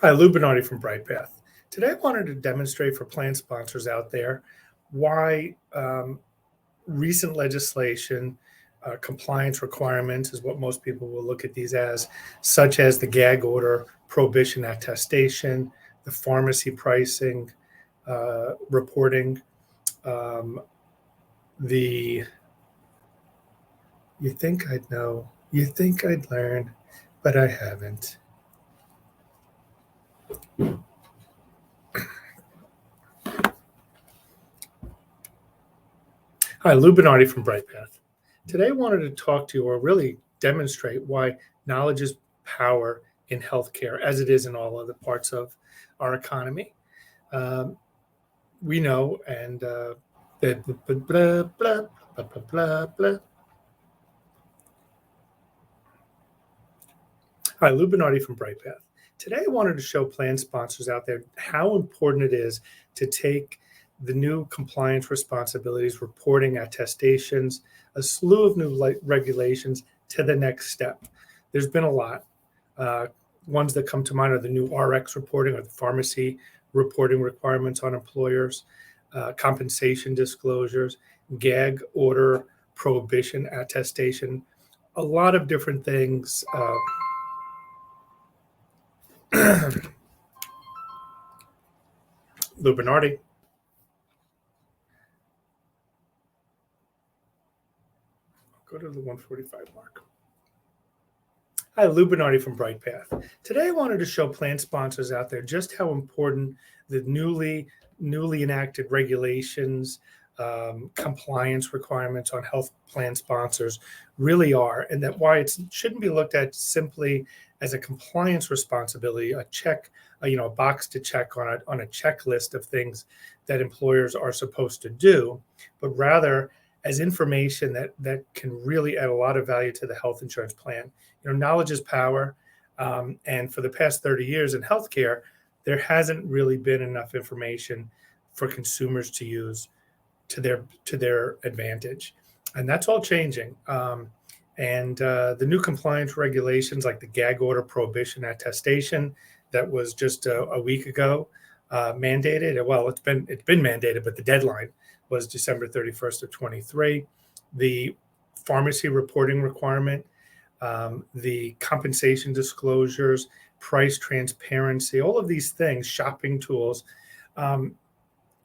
Hi, Lou Bernardi from BrightPath. Today, I wanted to demonstrate for plan sponsors out there why recent legislation, compliance requirements is what most people will look at these as, such as the gag order, prohibition attestation, the pharmacy pricing, reporting, um, the you think I'd know, you think I'd learn, but I haven't. Hi, Lou Bernardi from BrightPath. Today, I wanted to talk to you or really demonstrate why knowledge is power in healthcare, as it is in all other parts of our economy. Um, we know, and blah, blah, blah, blah, blah, blah, blah, blah. Hi, Lou Bernardi from BrightPath. Today, I wanted to show plan sponsors out there how important it is to take the new compliance responsibilities, reporting, attestations, a slew of new regulations to the next step. There's been a lot. Uh, Ones that come to mind are the new RX reporting or the pharmacy reporting requirements on employers, compensation disclosures, gag order, prohibition attestation, a lot of different things. Lou Bernardi. Go to the 145 mark. Hi, Lou Bernardi from BrightPath. Today, I wanted to show plan sponsors out there just how important the newly enacted regulations, compliance requirements on health plan sponsors really are, and that why it shouldn't be looked at simply as a compliance responsibility, a check, a box to check on a checklist of things that employers are supposed to do, but rather as information that can really add a lot of value to the health insurance plan. Knowledge is power, and for the past 30 years in healthcare, there hasn't really been enough information for consumers to use to their advantage, and that's all changing. And the new compliance regulations, like the gag order, prohibition, attestation, that was just a week ago mandated. Well, it's been mandated, but the deadline was December 31st of 23. The pharmacy reporting requirement, the compensation disclosures, price transparency, all of these things, shopping tools. Um,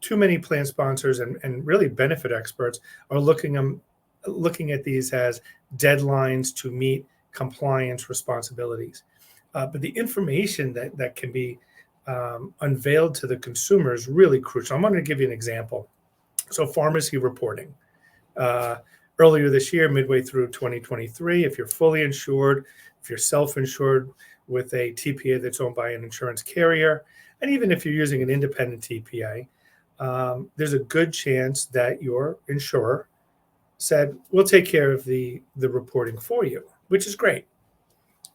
Too many plan sponsors and really benefit experts are looking at these as deadlines to meet compliance responsibilities. But the information that can be unveiled to the consumer is really crucial. I'm going to give you an example. So, pharmacy reporting. Uh, Earlier this year, midway through 2023, if you're fully insured, if you're self-insured with a TPA that's owned by an insurance carrier, and even if you're using an independent TPA, there's a good chance that your insurer said, "We'll take care of the reporting for you," which is great.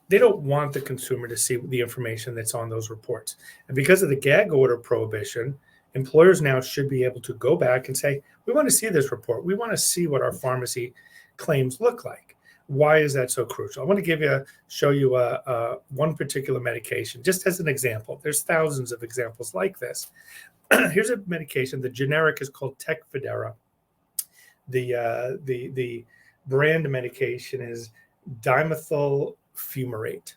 They don't want the consumer to see the information that's on those reports. And because of the gag order prohibition, employers now should be able to go back and say, "We want to see this report. We want to see what our pharmacy claims look like." Why is that so crucial? I want to show you one particular medication, just as an example. There's thousands of examples like this. Here's a medication. The generic is called Tecfidera. The brand medication is dimethyl fumarate.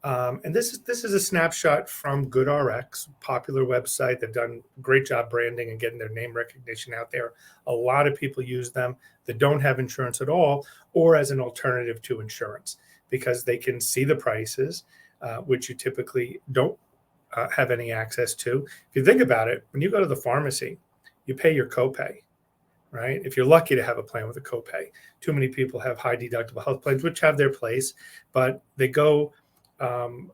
And this is a snapshot from GoodRx, popular website. They've done a great job branding and getting their name recognition out there. A lot of people use them that don't have insurance at all, or as an alternative to insurance, because they can see the prices, which you typically don't have any access to. If you think about it, when you go to the pharmacy, you pay your copay, right? If you're lucky to have a plan with a copay. Too many people have high deductible health plans, which have their place, but they go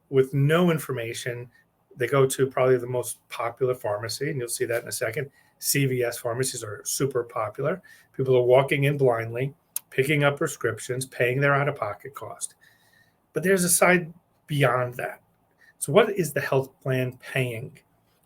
with no information. They go to probably the most popular pharmacy, and you'll see that in a second. CVS pharmacies are super popular. People are walking in blindly, picking up prescriptions, paying their out-of-pocket cost. But there's a side beyond that. So what is the health plan paying?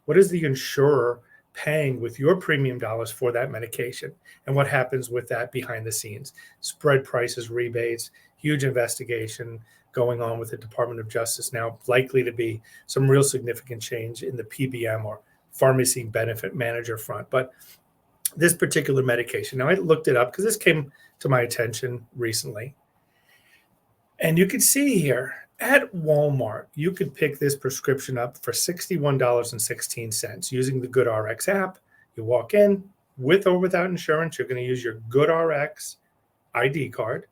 What is the insurer paying with your premium dollars for that medication? And what happens with that behind the scenes? Spread prices, rebates, huge investigation going on with the Department of Justice now, likely to be some real significant change in the PBM, or pharmacy benefit manager front. But this particular medication, now I looked it up because this came to my attention recently. And you can see here at Walmart, you could pick this prescription up for $61.16 using the GoodRx app. You walk in with or without insurance, you're going to use your GoodRx ID card.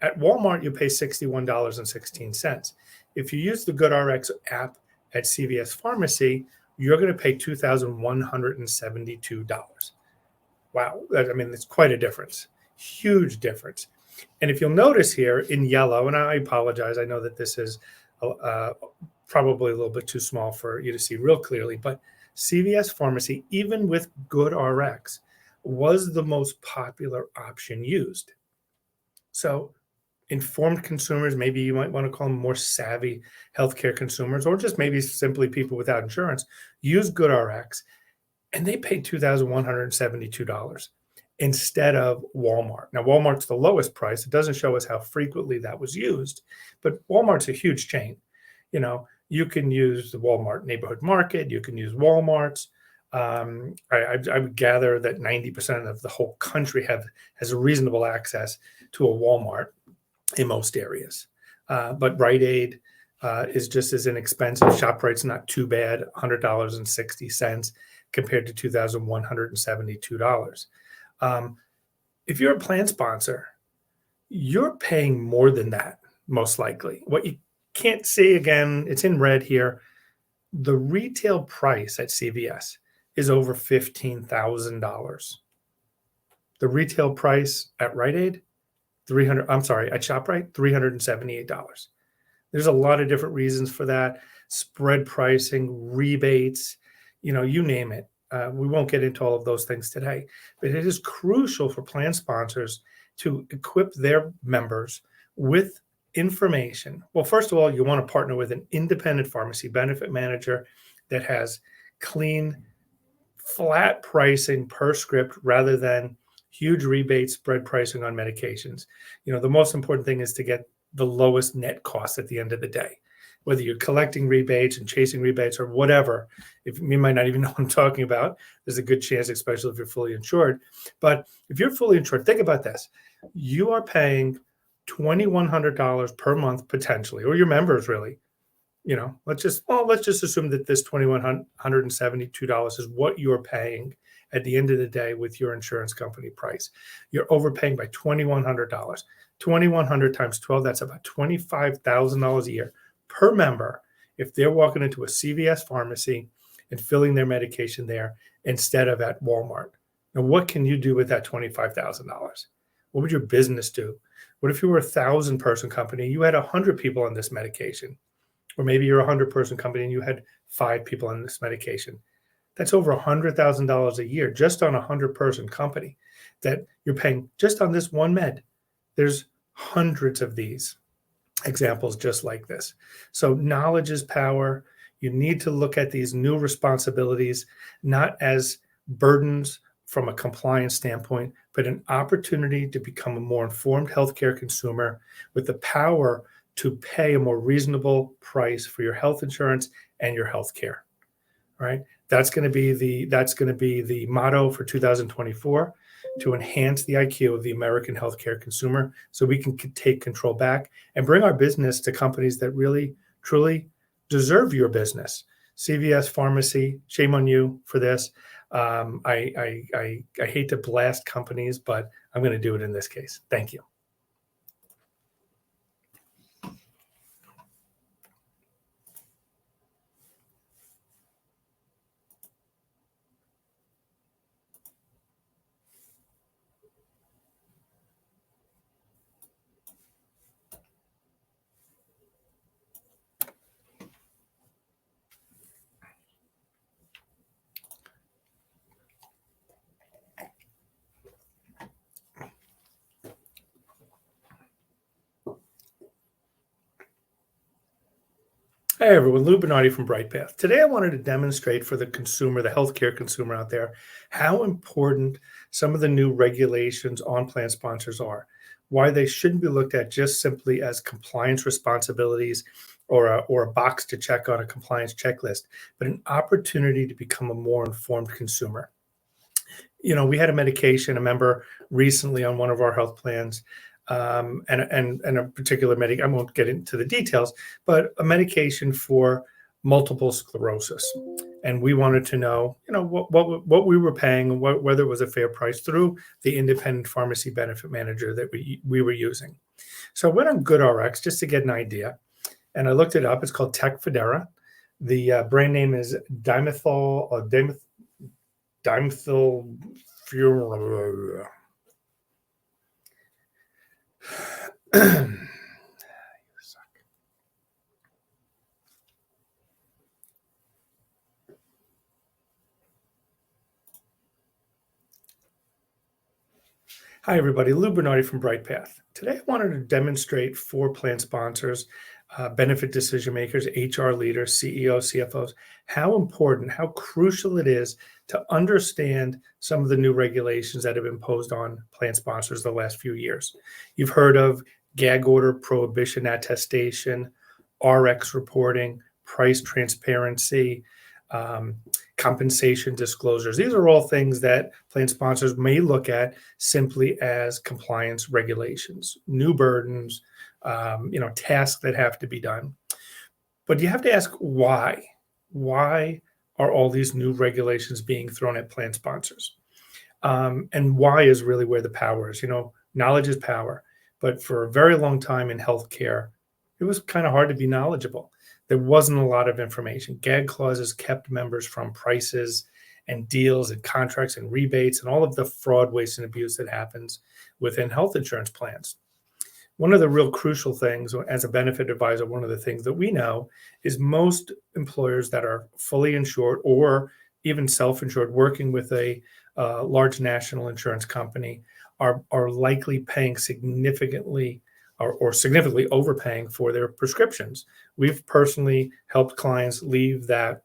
At Walmart, you pay $61.16. If you use the GoodRx app at CVS Pharmacy, you're going to pay $2,172. Wow. I mean, it's quite a difference. Huge difference. And if you'll notice here in yellow, and I apologize, I know that this is probably a little bit too small for you to see real clearly, but CVS Pharmacy, even with GoodRx, was the most popular option used. So informed consumers, maybe you might want to call them more savvy healthcare consumers, or just maybe simply people without insurance, use GoodRx, and they paid $2,172 instead of Walmart. Now, Walmart's the lowest price. It doesn't show us how frequently that was used, but Walmart's a huge chain. You know, you can use the Walmart Neighborhood Market. You can use Walmart's. I would gather that 90% of the whole country has a reasonable access to a Walmart in most areas. But Rite Aid is just as inexpensive. ShopRite's not too bad, $100.60 compared to $2,172. If you're a plan sponsor, you're paying more than that, most likely. What you can't see, again, it's in red here, the retail price at CVS is over $15,000. The retail price at Rite Aid, at ShopRite, $378. There's a lot of different reasons for that. Spread pricing, rebates, you name it. We won't get into all of those things today, but it is crucial for plan sponsors to equip their members with information. Well, first of all, you want to partner with an independent pharmacy benefit manager that has clean, flat pricing per script rather than huge rebates, spread pricing on medications. The most important thing is to get the lowest net cost at the end of the day. Whether you're collecting rebates and chasing rebates or whatever, if you might not even know what I'm talking about, there's a good chance, especially if you're fully insured. But if you're fully insured, think about this. You are paying $2,100 per month potentially, or your members really. Let's just assume that this $2,172 is what you're paying at the end of the day with your insurance company price. You're overpaying by $2,100. $2,100 times 12, that's about $25,000 a year per member if they're walking into a CVS pharmacy and filling their medication there instead of at Walmart. Now, what can you do with that $25,000? What would your business do? What if you were a 1,000-person company, you had 100 people on this medication? Or maybe you're a 100-person company and you had 5 people on this medication. That's over $100,000 a year just on a 100-person company that you're paying just on this one med. There's hundreds of these examples just like this. So knowledge is power. You need to look at these new responsibilities not as burdens from a compliance standpoint, but an opportunity to become a more informed healthcare consumer with the power to pay a more reasonable price for your health insurance and your health care. Right? That's going to be the motto for 2024, to enhance the IQ of the American healthcare consumer so we can take control back and bring our business to companies that really, truly deserve your business. CVS Pharmacy, shame on you for this. I hate to blast companies, but I'm going to do it in this case. Thank you. Hey everyone, Lou Bernardi from BrightPath. Today I wanted to demonstrate for the consumer, the healthcare consumer out there, how important some of the new regulations on plan sponsors are. why they shouldn't be looked at just simply as compliance responsibilities or a box to check on a compliance checklist, but an opportunity to become a more informed consumer. We had a medication, a member recently on one of our health plans, and a particular I won't get into the details, but a medication for multiple sclerosis. And we wanted to know, what we were paying and whether it was a fair price through the independent pharmacy benefit manager that we were using. So I went on GoodRx just to get an idea, and I looked it up. It's called Tecfidera. The brand name is dimethyl or dimethyl fural. Hi, everybody. Lou Bernardi from BrightPath. Today, I wanted to demonstrate for plan sponsors, benefit decision makers, HR leaders, CEOs, CFOs, how important, how crucial it is to understand some of the new regulations that have been imposed on plan sponsors the last few years. You've heard of gag order prohibition attestation, RX reporting, price transparency, compensation disclosures. These are all things that plan sponsors may look at simply as compliance regulations, new burdens, tasks that have to be done. But you have to ask why. Why are all these new regulations being thrown at plan sponsors? And why is really where the power is. Knowledge is power. But for a very long time in healthcare, it was kind of hard to be knowledgeable. There wasn't a lot of information. Gag clauses kept members from prices and deals and contracts and rebates and all of the fraud, waste, and abuse that happens within health insurance plans. One of the real crucial things as a benefit advisor, one of the things that we know is most employers that are fully insured or even self-insured working with a large national insurance company are likely paying significantly or significantly overpaying for their prescriptions. We've personally helped clients leave that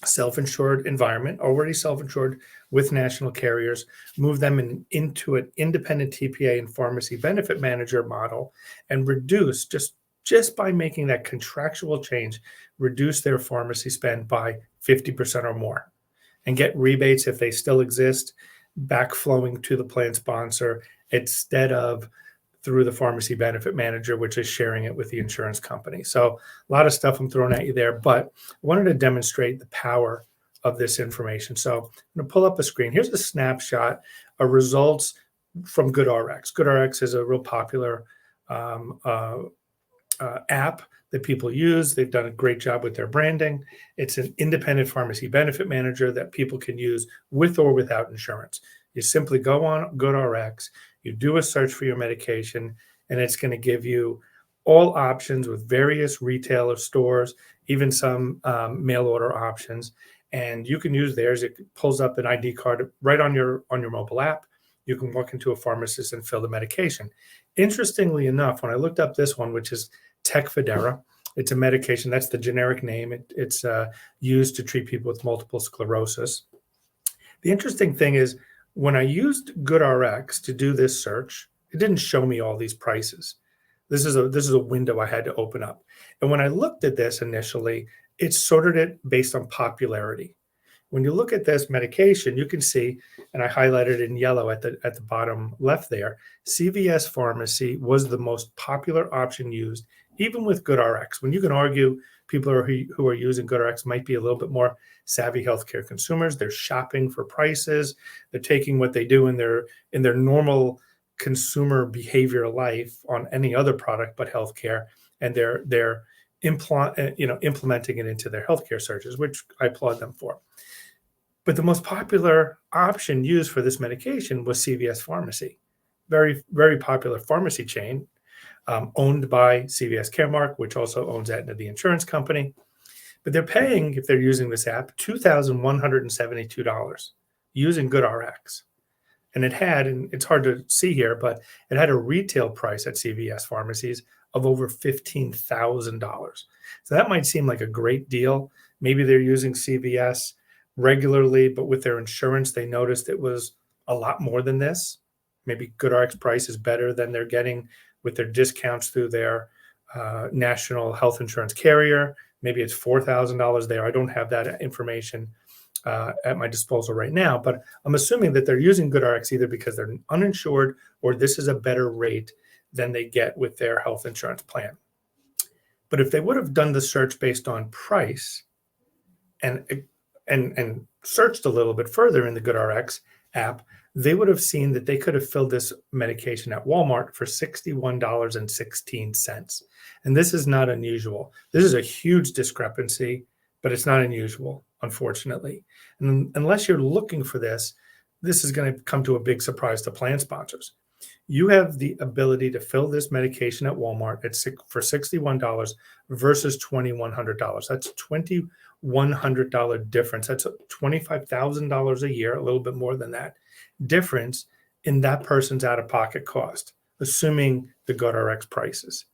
self-insured environment, already self-insured with national carriers, move them into an independent TPA and pharmacy benefit manager model, and reduce just by making that contractual change, reduce their pharmacy spend by 50% or more, and get rebates if they still exist, backflowing to the plan sponsor instead of through the pharmacy benefit manager, which is sharing it with the insurance company. So a lot of stuff I'm throwing at you there, but I wanted to demonstrate the power of this information. So I'm going to pull up a screen. Here's a snapshot of results from GoodRx. GoodRx is a real popular app that people use. They've done a great job with their branding. It's an independent pharmacy benefit manager that people can use with or without insurance. You simply go on GoodRx, you do a search for your medication, and it's going to give you all options with various retailer stores, even some mail order options. And you can use theirs. It pulls up an ID card right on your mobile app. You can walk into a pharmacist and fill the medication. Interestingly enough, when I looked up this one, which is Tecfidera, it's a medication. That's the generic name. It's used to treat people with multiple sclerosis. The interesting thing is, when I used GoodRx to do this search, it didn't show me all these prices. This is a window I had to open up. And when I looked at this initially, it sorted it based on popularity. When you look at this medication, you can see, and I highlighted in yellow at the bottom left there, CVS Pharmacy was the most popular option used, even with GoodRx. When you can argue people who are using GoodRx might be a little bit more savvy healthcare consumers. They're shopping for prices. They're taking what they do in their normal consumer behavior life on any other product but healthcare, and they're implementing it into their healthcare searches, which I applaud them for. But the most popular option used for this medication was CVS Pharmacy, very, very popular pharmacy chain, owned by CVS Caremark, which also owns Aetna, the insurance company. But they're paying, if they're using this app, $2,172 using GoodRx. And and it's hard to see here, but it had a retail price at CVS pharmacies of over $15,000. So that might seem like a great deal. Maybe they're using CVS regularly, but with their insurance, they noticed it was a lot more than this. Maybe GoodRx price is better than they're getting with their discounts through their national health insurance carrier. Maybe it's $4,000 there. I don't have that information at my disposal right now, but I'm assuming that they're using GoodRx either because they're uninsured or this is a better rate than they get with their health insurance plan. But if they would have done the search based on price and searched a little bit further in the GoodRx app, they would have seen that they could have filled this medication at Walmart for $61.16. And this is not unusual. This is a huge discrepancy, but it's not unusual, unfortunately. And unless you're looking for this, this is going to come to a big surprise to plan sponsors. You have the ability to fill this medication at Walmart for $61 versus $2,100. That's $2,100 difference. That's $25,000 a year, a little bit more than that difference in that person's out-of-pocket cost, assuming the GoodRx prices.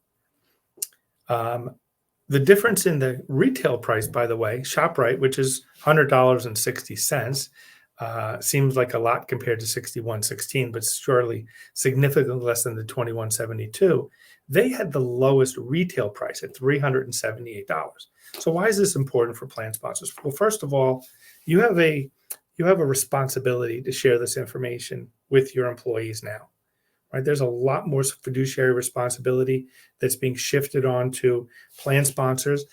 The difference in the retail price, by the way, ShopRite, which is $100.60, seems like a lot compared to $61.16, but surely significantly less than the $21.72. They had the lowest retail price at $378. So why is this important for plan sponsors? Well, first of all, you have a responsibility to share this information with your employees now. Right? There's a lot more fiduciary responsibility that's being shifted on to plan sponsors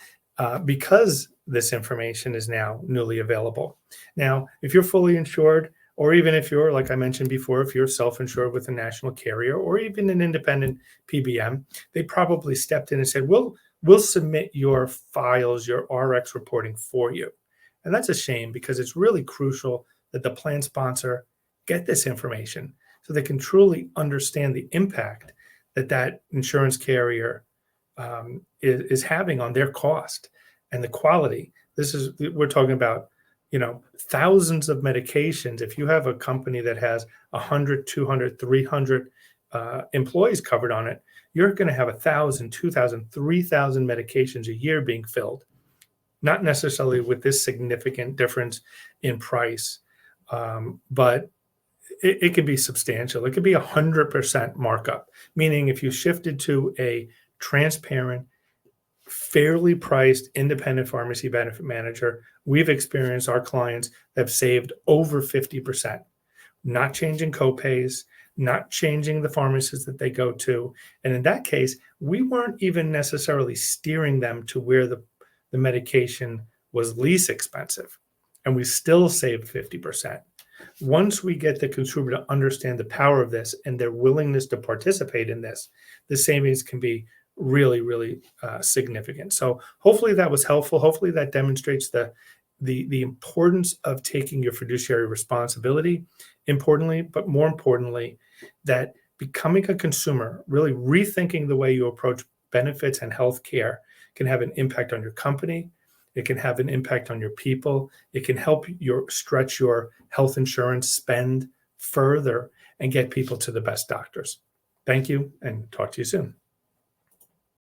because this information is now newly available. Now, if you're fully insured, or even if you're, like I mentioned before, if you're self-insured with a national carrier or even an independent PBM, they probably stepped in and said, we'll submit your files, your RX reporting for you. And that's a shame because it's really crucial that the plan sponsor get this information so they can truly understand the impact that insurance carrier is having on their cost and the quality. We're talking about, thousands of medications. If you have a company that has 100, 200, 300 employees covered on it, you're going to have 1,000, 2,000, 3,000 medications a year being filled. Not necessarily with this significant difference in price, but it could be substantial. It could be 100% markup, meaning if you shifted to a transparent, fairly priced independent pharmacy benefit manager, we've experienced our clients that have saved over 50%, not changing copays, not changing the pharmacies that they go to. And in that case, we weren't even necessarily steering them to where the medication was least expensive, and we still saved 50%. Once we get the consumer to understand the power of this and their willingness to participate in this, the savings can be really, really significant. So hopefully that was helpful. Hopefully that demonstrates the importance of taking your fiduciary responsibility, but more importantly, that becoming a consumer, really rethinking the way you approach benefits and healthcare can have an impact on your company. It can have an impact on your people. It can help stretch your health insurance spend further and get people to the best doctors. Thank you, and talk to you soon.